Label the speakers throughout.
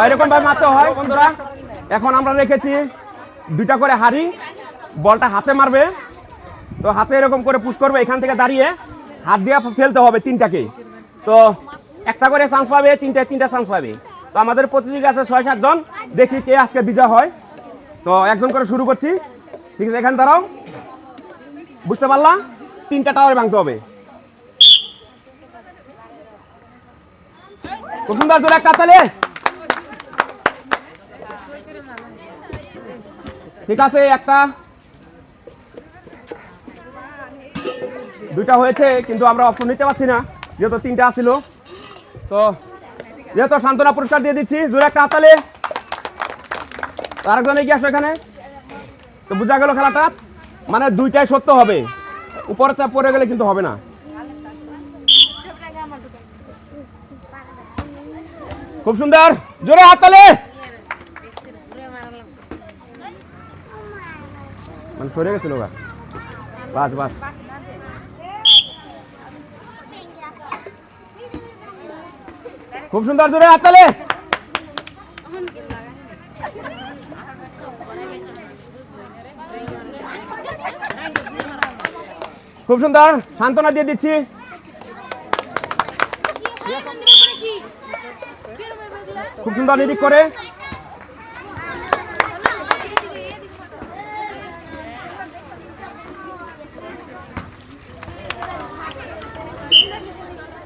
Speaker 1: এরকম ভাবে মারতে হয় বন্ধুরা। এখন আমরা রেখেছি দুইটা করে হাড়ি, বলটা হাতে মারবে, তো হাতে এরকম করে পুশ করবে, এখান থেকে দাঁড়িয়ে হাত দিয়ে ফেলতে হবে তিনটাকে। তো একটা করে চান্স পাবে, তিনটা চান্স পাবে। তো আমাদের প্রতিযোগী আছে 6-7 জন, দেখি কে আজকে বিজয় হয়। তো একজন করে শুরু করছি, ঠিক আছে? এখানে দাঁড়াও, বুঝতে পারলাম? 3টা টাওয়ার ভাঙতে হবে। খুব সুন্দর, জোরে একটা তালে। ঠিক আছে, একটা দুইটা হয়েছে, কিন্তু আমরা অপশন নিতে পারছি না যেহেতু 3টা আসছিল। তো যেহেতু সান্ত্বনা পুরস্কার দিয়ে দিচ্ছি, জোরে একটা হাততালি। আরেকজন এগিয়ে আসো এখানে। তো বোঝা গেল খেলাটা মানে দুইটাই সত্য হবে, উপরে চাপ পড়ে গেলে কিন্তু হবে না। খুব সুন্দর, জোরে হাততালি। মানে সরে গেছিল, বাস বাস। খুব সুন্দর, জোরে হাততালি। খুব সুন্দর, সান্ত্বনা দিয়ে দিচ্ছি। খুব সুন্দর নিরিখ করে।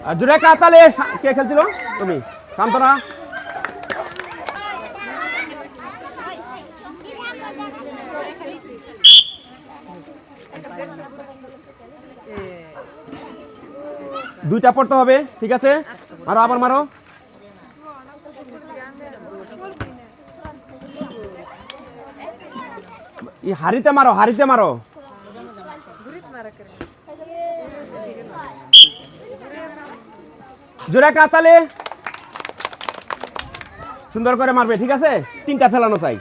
Speaker 1: আর জোরে একটা হাততালি। কে খেলছিল? তুমি, সান্ত্বনা। দুইটা পড়তে হবে, ঠিক আছে? মারো, আবার মারো। হাড়িতে মারো, হাড়িতে মারো। জোরে একটা হাততালি। সুন্দর করে মারবে, ঠিক আছে? 3টা ফেলানো চাই।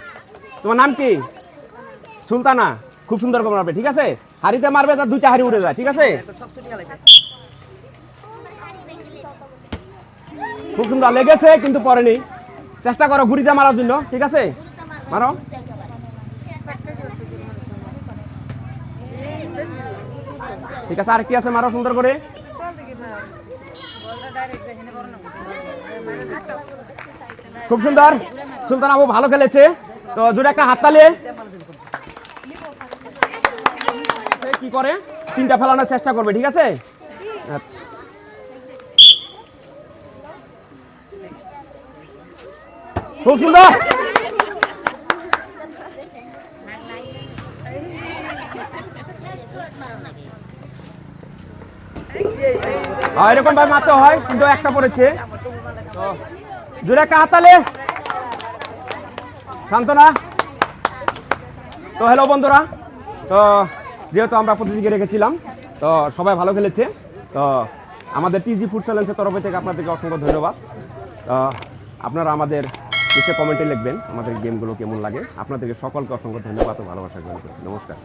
Speaker 1: তোমার নাম কি? সুলতানা। খুব সুন্দর করে মারবে, ঠিক আছে? হাড়িতে মারবে, তার 2টা হাড়ি উড়ে যায়, ঠিক আছে? খুব সুন্দর লেগেছে, কিন্তু পড়েনি। চেষ্টা করো ঘুরিতে মারার জন্য, ঠিক আছে? মারো। ঠিক আছে, আর কি আছে? মারো সুন্দর করে। খুব সুন্দর, সুলতান আবু ভালো খেলেছে। তো জোরে একটা হাততালি। কি করে 3টা ফেলানোর চেষ্টা করবে, ঠিক আছে? খুব সুন্দর। এরকম ভাবে মারতে হয়, কিন্তু একটা পড়েছে। জোরে একটা হাততালি। সান্ত্বনা। তো হ্যালো বন্ধুরা, তো যেহেতু আমরা প্রতিযোগী রেখেছিলাম, তো সবাই ভালো খেলেছে। তো আমাদের টিজি ফুড চ্যালেঞ্জের তরফ থেকে আপনাদেরকে অসংখ্য ধন্যবাদ। আপনারা আমাদের নিচে কমেন্টে লিখবেন আমাদের গেমগুলো কেমন লাগে। আপনাদেরকে সকলকে অসংখ্য ধন্যবাদ ও ভালোবাসা গ্রহণ করছি। নমস্কার।